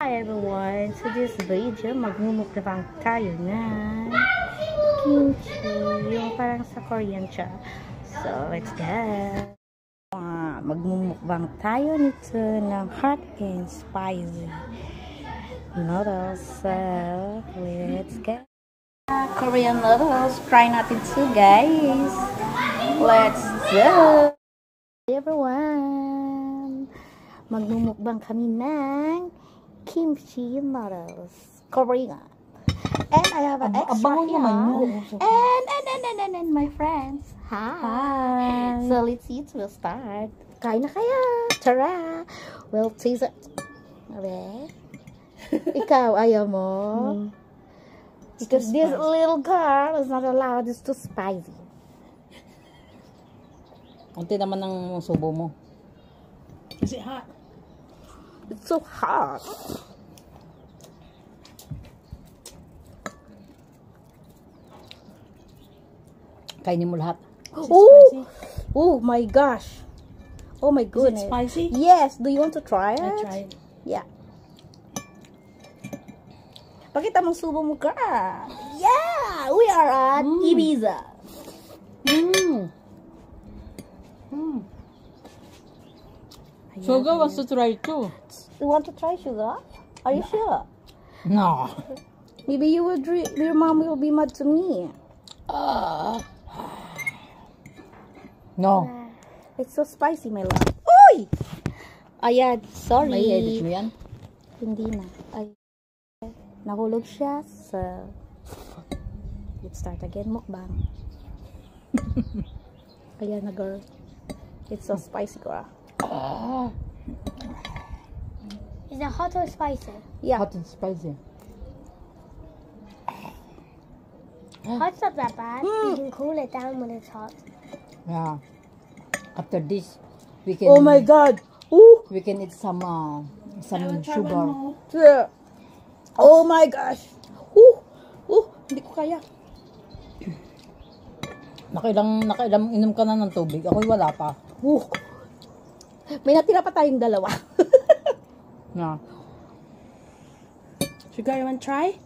Hi everyone! So this video, magmumukbang tayo ng kimchi, yung parang sa Korean siya. So let's go! Magmumukbang tayo nito ng hot and spicy noodles. So let's go! Korean noodles, try natin to guys! Let's go! Hi everyone! Magmumukbang kami ng kimchi noodles, Korean. And I have an extra here. And my friends. Hi. So let's eat. We'll start. Kain na kaya. Tara. We'll taste it. Okay. Ikaw, ayaw mo? Because this little girl is not allowed. It's too spicy. Unti naman ng subo mo. Is it hot? It's so hot. Kainin mo lahat. Oh my gosh. Oh my goodness. Is it spicy? Yes. Do you want to try it? I tried. Yeah. Pakita mong subo mo, girl. Yeah. We are at Ibiza. Sugar wants to try too. You want to try sugar? Are you sure? No. Maybe you will. Your mom will be mad to me. No. It's so spicy, my love. Uy! Ayan, sorry. May edit mo yan? Hindi na. Ay, nahulog siya. So, let's start again. Mukbang. Ayan na, girl. It's so spicy, girl. Is it hot or spicy? Yeah. Hot and spicy. Hot's not that bad. You can cool it down when it's hot. Yeah. After this, we can. Oh my God. Ooh. We can eat some sugar. Yeah. Oh my gosh. Hindi ko kaya. Nakailang inom ka na ng tubig. Ako'y wala pa. May natira pa tayong dalawa. Yeah. Sugar, you want to try?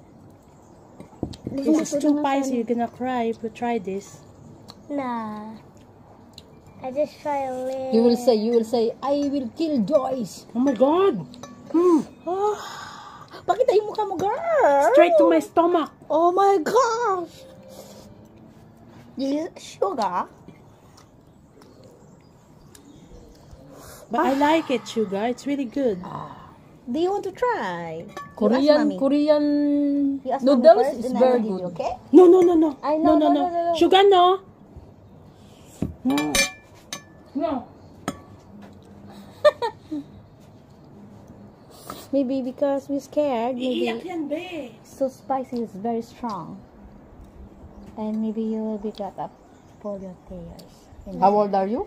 This is too spicy. You're gonna cry if you try this. Nah. I just try a little. You will say, I will kill Joyce. Oh my God! Pakita yung mukha mo, girl. Straight to my stomach. Oh my gosh. This is sugar. But I like it, sugar. It's really good. Do you want to try? Korean You ask mommy noodles first, is and I very will give you, good. okay? No. I know, no. Sugar, no. No. No. Maybe because we're scared. Maybe can be. so spicy is very strong. And maybe you will be got up for your tears. How old are you?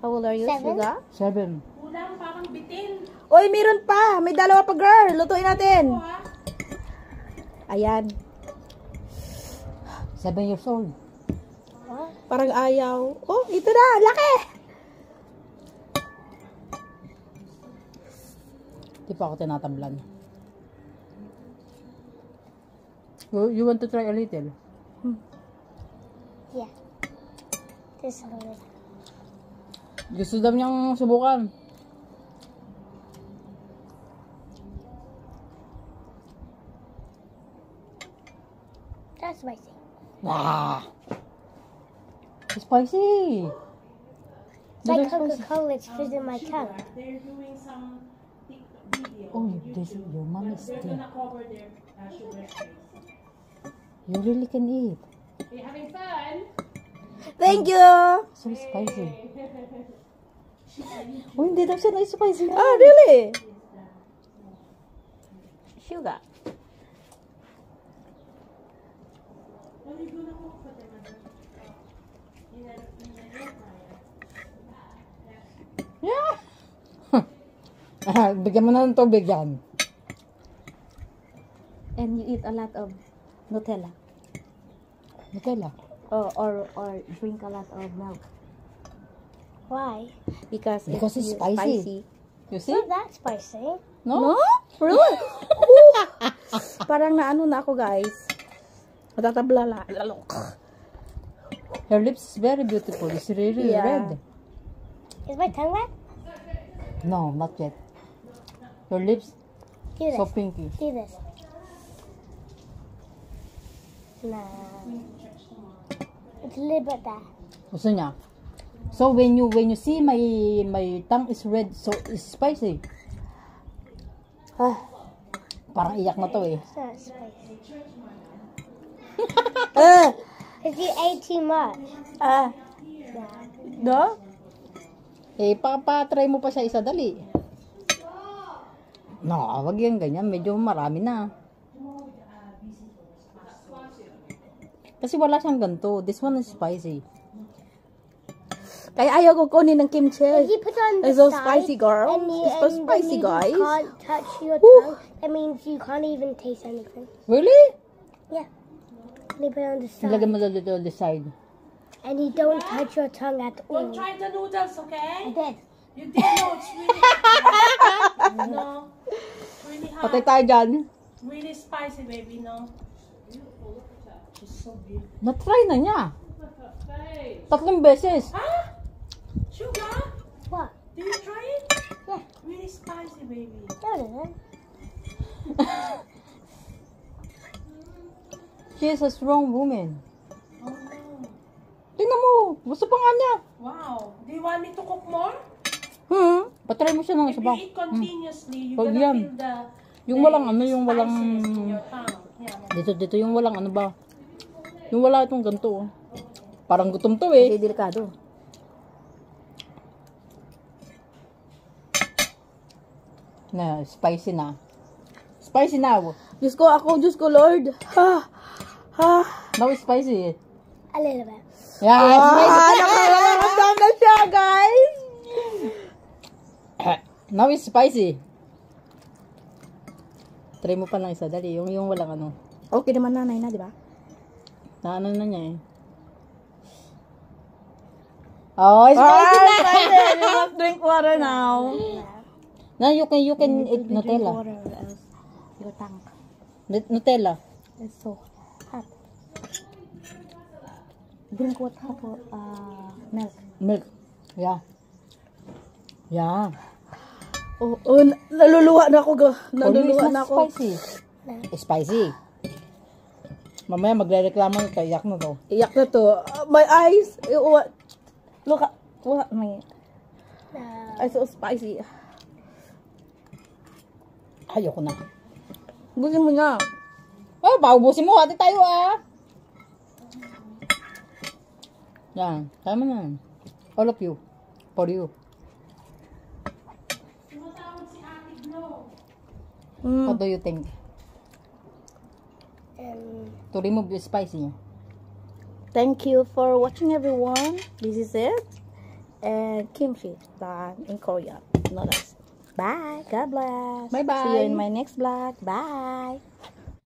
How old are you, 7. Sugar? 7. Kulang, parang bitin. Oy, meron pa! May dalawa pa, girl! Lutuin natin! Ayan. 7 years old. Parang ayaw. Oh, ito na! Laki! Di pa ako tinatablan. You want to try a little? Yeah. Just a little. Gusto daw niyang subukan. That's spicy. Spicy. It's like Coca-Cola. It's freezing my tongue. They're doing some video. Oh, your mom is They're there. gonna cover their sugar trays. You really can eat. Are you having fun? Thank you! So spicy. Oh, hindi daw siya na-spicy. Oh, really? Sugar. What are you gonna cook for them? In the air fryer. Yeah. Bigyan mo na ng tubig yan. And you eat a lot of Nutella. Nutella. Or drink a lot of milk. Why? Because Because it's spicy. You see? Not that spicy. No? Really? Whew. Parang naano na ako, guys. Matatabla lalo. Her lips is very beautiful. It's really Yeah. red. Is my tongue red? No, not yet. Her lips Do this. so pinky. Do this. Nah. It's a little bit there. Gusto niya. So when you see my tongue is red, so it's spicy. Parang iyak na to eh. It's not spicy. Eh! If you ate too much. Ah! No? Eh, try mo pa siya isa, dali. No, wag yan ganyan. Medyo marami na. Kasi wala siyang ganito. This one is spicy. Kaya ayaw ko kunin ng kimchi. If you put on the It's so side, spicy, girl. and It's so then spicy, you guys. can't touch your Whew. tongue. That means you can't even taste anything. Really? Yeah. And you put it on the side. Ilagay mo dito on the side. And you don't touch your tongue at all. Don't try the noodles, I okay? did. You did know it's really hot. No. Really Patay hot. tayo dyan. Really spicy, baby, no? She's so beautiful. Na-try na niya. 3 beses. Huh? Sugar? What? Did you try it? Yeah. Really spicy, baby. No, it isn't. She is a strong woman. Oh, no. Tingnan mo. Gusto pa nga niya. Wow. Do you want me to cook more? Patry mo siya ng If isa you pa. eat continuously, you're Pag gonna yan. feel the Yung walang ano, yung spices walang... in your tongue. Yeah. Dito yung walang ano ba? Yung wala itong ganito. Oh. Parang gutom to eh. Kasi delikado. Na, spicy na. Spicy now. Diyos ko, Diyos ko, Lord. Ha! Ha! Now it's spicy. A little bit. Yeah, it's spicy. Nakakaramdam na siya, guys! Now it's spicy. Try mo pa ng isa. Dali, yung walang ano. Okay naman nanay na, di ba? Na ano na niya eh. Oh, it's spicy na! You must drink water now. Now you can eat Drink Nutella. water else your tongue Nutella. is so hot. Drink water for milk. Milk. Yeah. Yeah. Oh, naluluwa na ako, Naluluwa na ako. Spicy. Spicy. Mamaya magre-reklamo na to. Iyak na to. Iyak na to. My eyes, what? Look at, what? My eyes so spicy. Ayoko na. Busin mo na. Oh, paubusin mo. Hati tayo ah. Yan. Kaya mo na. All of you. For you. What do you think? To remove the spicy. Thank you for watching, everyone. This is it. And kimchi done in Korea. Noodles. Bye. God bless. Bye-bye. See you in my next vlog. Bye.